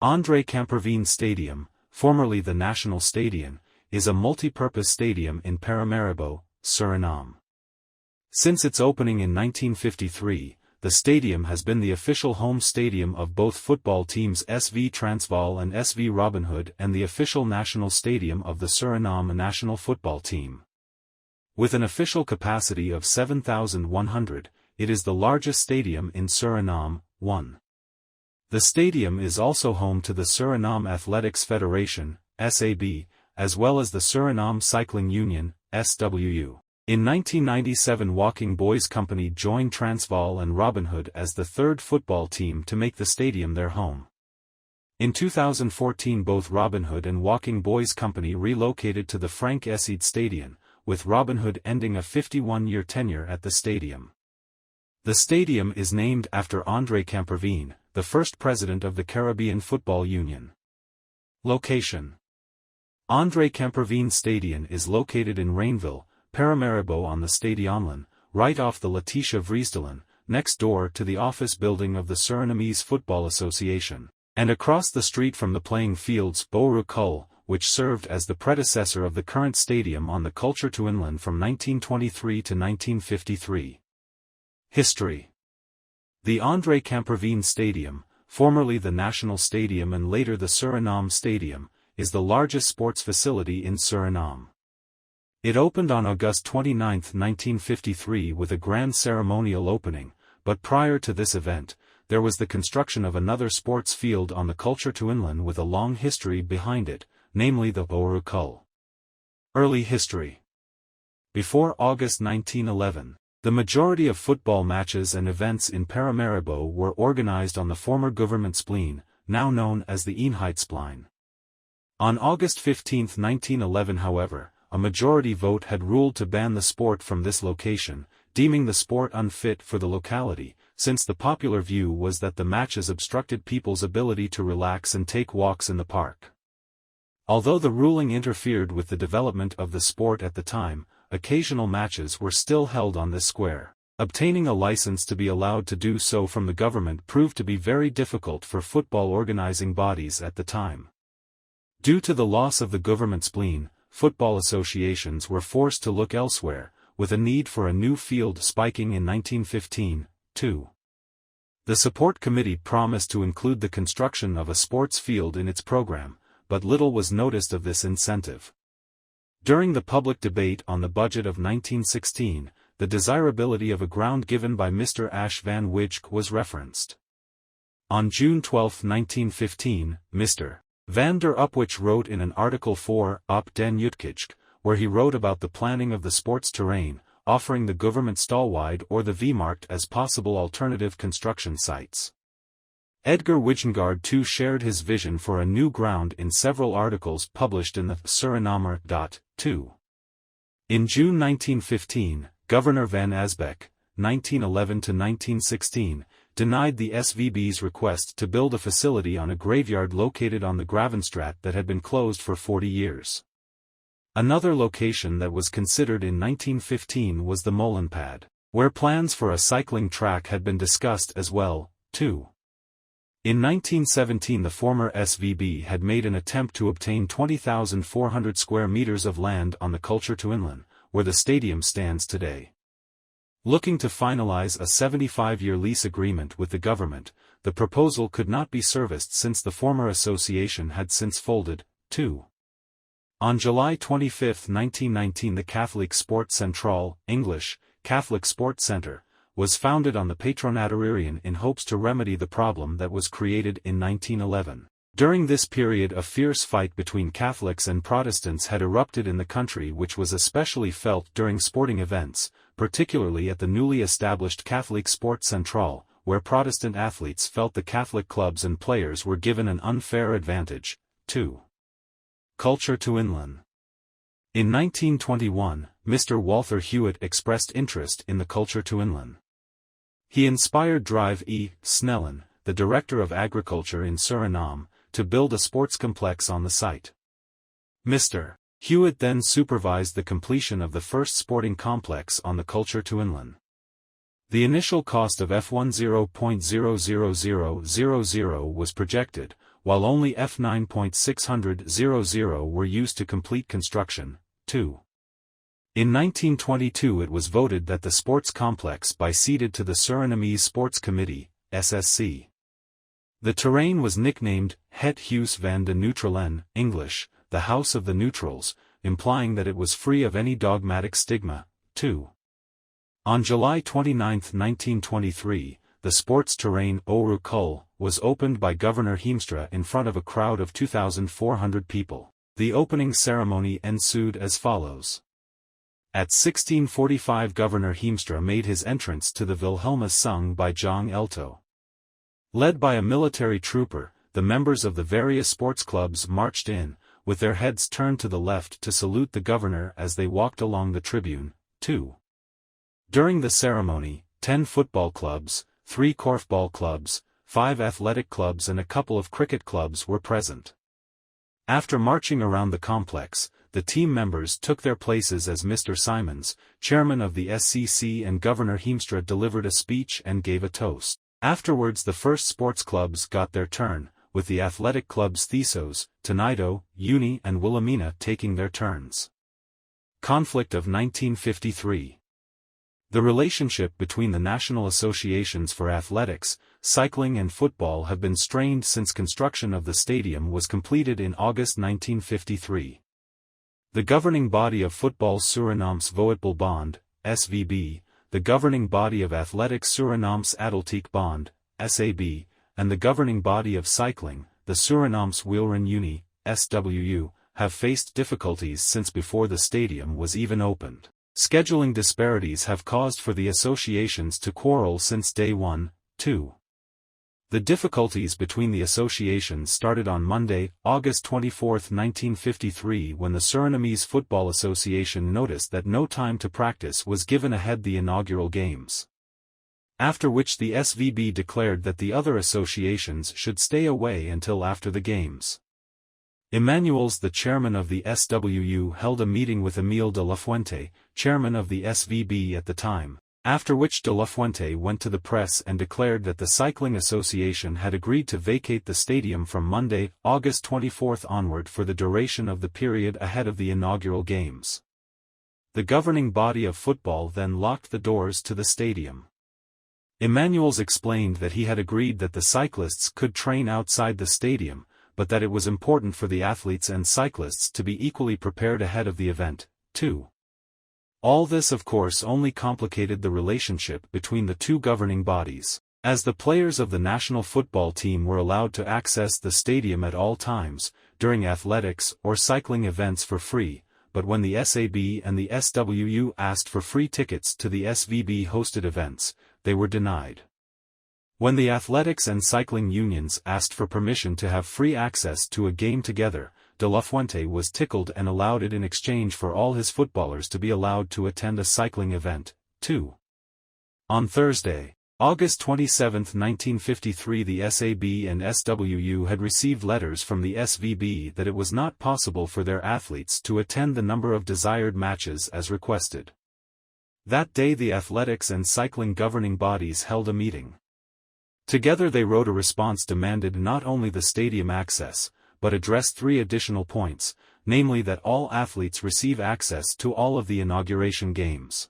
André Camperveen Stadium, formerly the National Stadion, is a multi-purpose stadium in Paramaribo, Suriname. Since its opening in 1953, the stadium has been the official home stadium of both football teams SV Transvaal and SV Robin Hood and the official national stadium of the Suriname national football team. With an official capacity of 7,100, it is the largest stadium in Suriname. 1. The stadium is also home to the Suriname Athletics Federation, SAB, as well as the Suriname Cycling Union, SWU. In 1997, Walking Boys Company joined Transvaal and Robin Hood as the third football team to make the stadium their home. In 2014, both Robin Hood and Walking Boys Company relocated to the Frank Essede Stadion, with Robin Hood ending a 51-year tenure at the stadium. The stadium is named after André Camperveen, the first president of the Caribbean Football Union. Location: André Camperveen Stadion is located in Rainville, Paramaribo on the Stadionlaan, right off the Letitia Vriesdalen, next door to the office building of the Surinamese Football Association, and across the street from the playing fields Boru Kul, which served as the predecessor of the current stadium on the Culture to Inland from 1923 to 1953. History: The André Camperveen Stadium, formerly the National Stadium and later the Suriname Stadium, is the largest sports facility in Suriname. It opened on August 29, 1953 with a grand ceremonial opening, but prior to this event, there was the construction of another sports field on the Culture to Inland with a long history behind it, namely the Boru Kul. Early history: Before August 1911, the majority of football matches and events in Paramaribo were organized on the former government spleen, now known as the Eenheidsplein. On August 15, 1911, however, a majority vote had ruled to ban the sport from this location, deeming the sport unfit for the locality, since the popular view was that the matches obstructed people's ability to relax and take walks in the park. Although the ruling interfered with the development of the sport at the time, occasional matches were still held on this square. Obtaining a license to be allowed to do so from the government proved to be very difficult for football organizing bodies at the time. Due to the loss of the government spleen, football associations were forced to look elsewhere, with a need for a new field spiking in 1915, too. The support committee promised to include the construction of a sports field in its program, but little was noticed of this incentive. During the public debate on the budget of 1916, the desirability of a ground given by Mr. Ash van Wijck was referenced. On June 12, 1915, Mr. Van der Upwich wrote in an article for Op den Uitkijk, where he wrote about the planning of the sports terrain, offering the government Stalwide or the Veemarkt as possible alternative construction sites. Edgar Wijngaard too shared his vision for a new ground in several articles published in the Surinamer. 2. In June 1915, Governor Van Asbeck, 1911–1916, denied the SVB's request to build a facility on a graveyard located on the Gravenstraat that had been closed for 40 years. Another location that was considered in 1915 was the Molenpad, where plans for a cycling track had been discussed as well, too. In 1917, the former SVB had made an attempt to obtain 20,400 square meters of land on the Culture to Inland, where the stadium stands today. Looking to finalize a 75-year lease agreement with the government, the proposal could not be serviced since the former association had since folded, too. On July 25, 1919, the Catholic Sport Central, English, Catholic Sport Center, was founded on the Patronataririan in hopes to remedy the problem that was created in 1911. During this period, a fierce fight between Catholics and Protestants had erupted in the country, which was especially felt during sporting events, particularly at the newly established Catholic Sport Central, where Protestant athletes felt the Catholic clubs and players were given an unfair advantage. 2. Culture to Inland. In 1921, Mr. Walter Hewitt expressed interest in the Culture to Inland. He inspired Drive E. Snellen, the Director of Agriculture in Suriname, to build a sports complex on the site. Mr. Hewitt then supervised the completion of the first sporting complex on the Culture to Inland. The initial cost of F10.00000 was projected, while only F9.600 were used to complete construction. 2. In 1922 it was voted that the sports complex be ceded to the Surinamese Sports Committee, SSC. The terrain was nicknamed Het Huis van de Neutralen, English, the House of the Neutrals, implying that it was free of any dogmatic stigma. 2. On July 29, 1923, the sports terrain Oru Kul was opened by Governor Heemstra in front of a crowd of 2,400 people. The opening ceremony ensued as follows. At 1645 Governor Heemstra made his entrance to the Wilhelmus sung by Jong Elto. Led by a military trooper, the members of the various sports clubs marched in, with their heads turned to the left to salute the governor as they walked along the tribune. 2. During the ceremony, 10 football clubs, 3 korfball clubs, 5 athletic clubs and a couple of cricket clubs were present. After marching around the complex, the team members took their places as Mr. Simons, chairman of the SCC, and Governor Heemstra delivered a speech and gave a toast. Afterwards the first sports clubs got their turn, with the athletic clubs Thesos, Tenaido, Uni and Wilhelmina taking their turns. Conflict of 1953. The relationship between the national associations for athletics, cycling and football have been strained since construction of the stadium was completed in August 1953. The governing body of football Suriname's Voetbalbond, SVB, the governing body of athletics Suriname's Atletiek Bond, SAB, and the governing body of cycling, the Suriname's Wielren Unie, SWU, have faced difficulties since before the stadium was even opened. Scheduling disparities have caused for the associations to quarrel since day one. 2. The difficulties between the associations started on Monday, August 24, 1953, when the Surinamese Football Association noticed that no time to practice was given ahead the inaugural games. After which the SVB declared that the other associations should stay away until after the games. Emmanuels, the chairman of the SWU, held a meeting with Emile de la Fuente, chairman of the SVB at the time, after which de la Fuente went to the press and declared that the Cycling Association had agreed to vacate the stadium from Monday, August 24 onward for the duration of the period ahead of the inaugural games. The governing body of football then locked the doors to the stadium. Emmanuels explained that he had agreed that the cyclists could train outside the stadium, but that it was important for the athletes and cyclists to be equally prepared ahead of the event. 2. All this of course only complicated the relationship between the two governing bodies, as the players of the national football team were allowed to access the stadium at all times, during athletics or cycling events for free, but when the SAB and the SWU asked for free tickets to the SVB-hosted events, they were denied. When the athletics and cycling unions asked for permission to have free access to a game together, de la Fuente was tickled and allowed it in exchange for all his footballers to be allowed to attend a cycling event. 2. On Thursday, August 27, 1953, the SAB and SWU had received letters from the SVB that it was not possible for their athletes to attend the number of desired matches as requested. That day the athletics and cycling governing bodies held a meeting. Together they wrote a response demanded not only the stadium access, but addressed 3 additional points, namely that all athletes receive access to all of the inauguration games.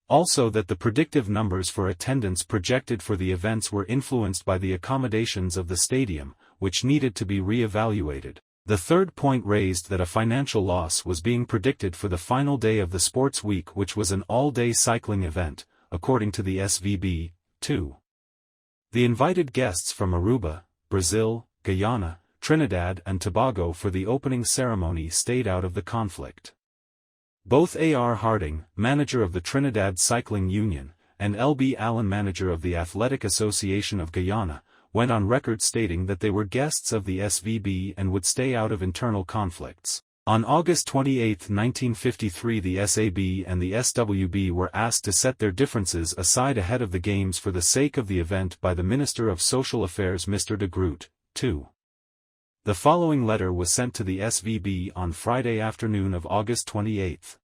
Also that the predictive numbers for attendance projected for the events were influenced by the accommodations of the stadium, which needed to be re-evaluated. The third point raised that a financial loss was being predicted for the final day of the sports week, which was an all-day cycling event, according to the SVB. 2. The invited guests from Aruba, Brazil, Guyana, Trinidad and Tobago for the opening ceremony stayed out of the conflict. Both A.R. Harding, manager of the Trinidad Cycling Union, and L.B. Allen, manager of the Athletic Association of Guyana, went on record stating that they were guests of the SVB and would stay out of internal conflicts. On August 28, 1953, the SAB and the SWB were asked to set their differences aside ahead of the games for the sake of the event by the Minister of Social Affairs Mr. de Groot. 2. The following letter was sent to the SVB on Friday afternoon of August 28.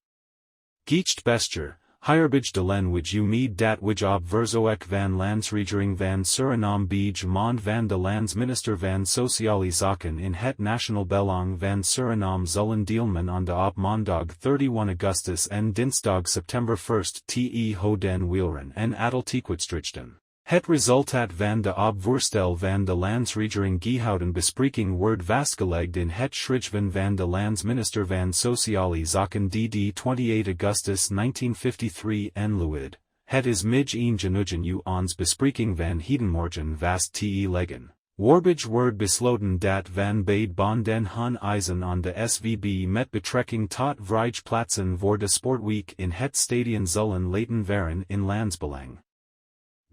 Geest Bestuur, Heerbij de language u meed dat wij op verzoek van landsregering van Suriname bij mond van de landsminister van Sociale Zaken in het national belang van Suriname zullen deelmen aan de op maandag 31 augustus en dinsdag September 1 te hoden wielren en adeltequitstrichten. Het resultaat van de opvoorstel van de landsregering gehouden bespreking wordt vastgelegd in het schrijven van de landsminister van Sociale Zaken dd 28 augustus 1953 en luid. Het is mij een genoegen u ons bespreking van hedenmorgen vast te leggen. Waarbij wordt besloten dat van beide bonden hun eisen aan de SVB met betrekking tot vrijplaatsen voor de sportweek in het stadion zullen laten varen in landsbelang.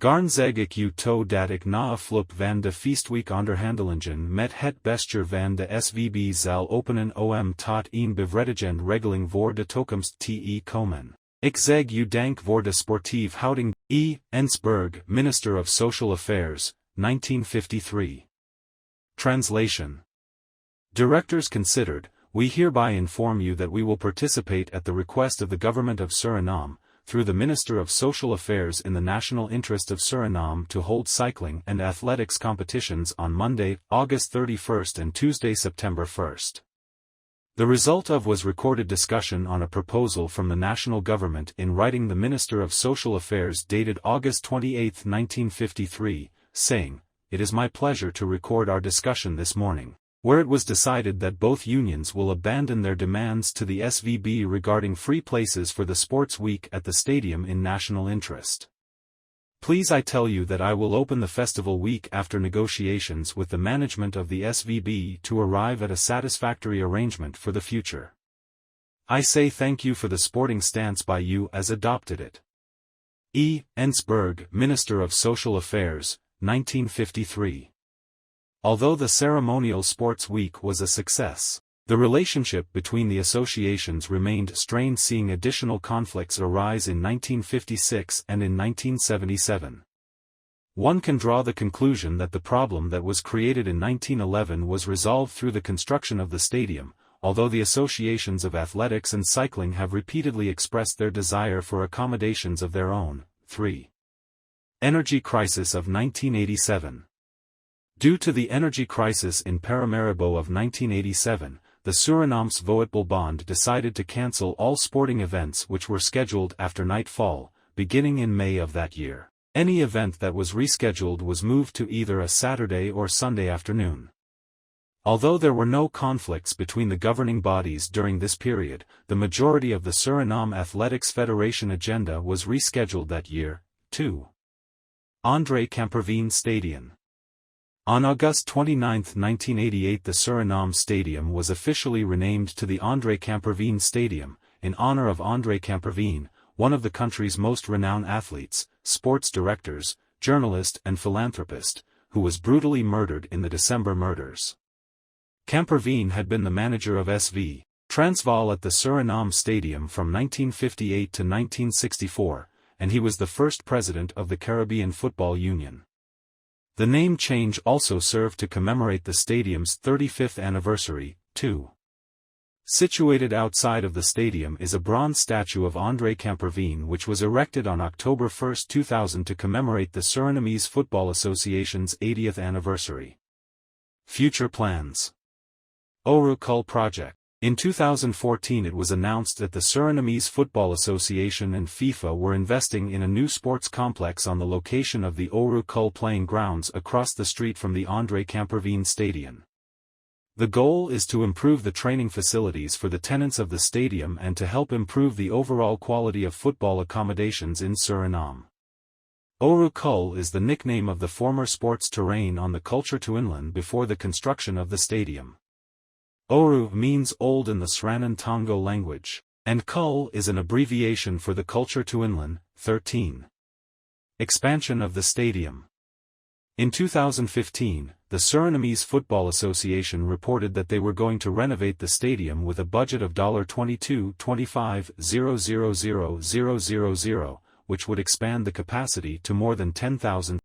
Garn zeg ik u to dat ik na afloop van de feestweek onderhandelingen met het bestuur van de SVB zal openen om tot een bevredigend regeling voor de toekomst te komen. Ik zeg u dank voor de sportief houding. Ensberg, Minister of Social Affairs, 1953. Translation. Directors considered, we hereby inform you that we will participate at the request of the Government of Suriname, through the Minister of Social Affairs in the national interest of Suriname to hold cycling and athletics competitions on Monday, August 31st and Tuesday, September 1st. The result of was recorded discussion on a proposal from the national government in writing the Minister of Social Affairs dated August 28, 1953, saying, "It is my pleasure to record our discussion this morning, where it was decided that both unions will abandon their demands to the SVB regarding free places for the sports week at the stadium in national interest. Please I tell you that I will open the festival week after negotiations with the management of the SVB to arrive at a satisfactory arrangement for the future. I say thank you for the sporting stance by you as adopted it." Ensberg, Minister of Social Affairs, 1953. Although the ceremonial sports week was a success, the relationship between the associations remained strained, seeing additional conflicts arise in 1956 and in 1977. One can draw the conclusion that the problem that was created in 1911 was resolved through the construction of the stadium, although the associations of athletics and cycling have repeatedly expressed their desire for accommodations of their own. 3. Energy crisis of 1987. Due to the energy crisis in Paramaribo of 1987, the Suriname's Voetbalbond decided to cancel all sporting events which were scheduled after nightfall, beginning in May of that year. Any event that was rescheduled was moved to either a Saturday or Sunday afternoon. Although there were no conflicts between the governing bodies during this period, the majority of the Suriname Athletics Federation agenda was rescheduled that year, too. André Camperveen Stadion. On August 29, 1988, the Suriname Stadium was officially renamed to the André Camperveen Stadium, in honor of André Camperveen, one of the country's most renowned athletes, sports directors, journalist and philanthropist, who was brutally murdered in the December murders. Camperveen had been the manager of SV Transvaal at the Suriname Stadium from 1958 to 1964, and he was the first president of the Caribbean Football Union. The name change also served to commemorate the stadium's 35th anniversary, too. Situated outside of the stadium is a bronze statue of André Camperveen which was erected on October 1, 2000 to commemorate the Surinamese Football Association's 80th anniversary. Future plans. Oru Kul Project. In 2014 it was announced that the Surinamese Football Association and FIFA were investing in a new sports complex on the location of the Oru Kul playing grounds across the street from the André Camperveen Stadium. The goal is to improve the training facilities for the tenants of the stadium and to help improve the overall quality of football accommodations in Suriname. Oru Kul is the nickname of the former sports terrain on the Culture to Inland before the construction of the stadium. Oru means old in the Sranan Tongo language, and Kul is an abbreviation for the Culture to Inland. 13. Expansion of the stadium. In 2015, the Surinamese Football Association reported that they were going to renovate the stadium with a budget of $22.25 million, which would expand the capacity to more than 10,000.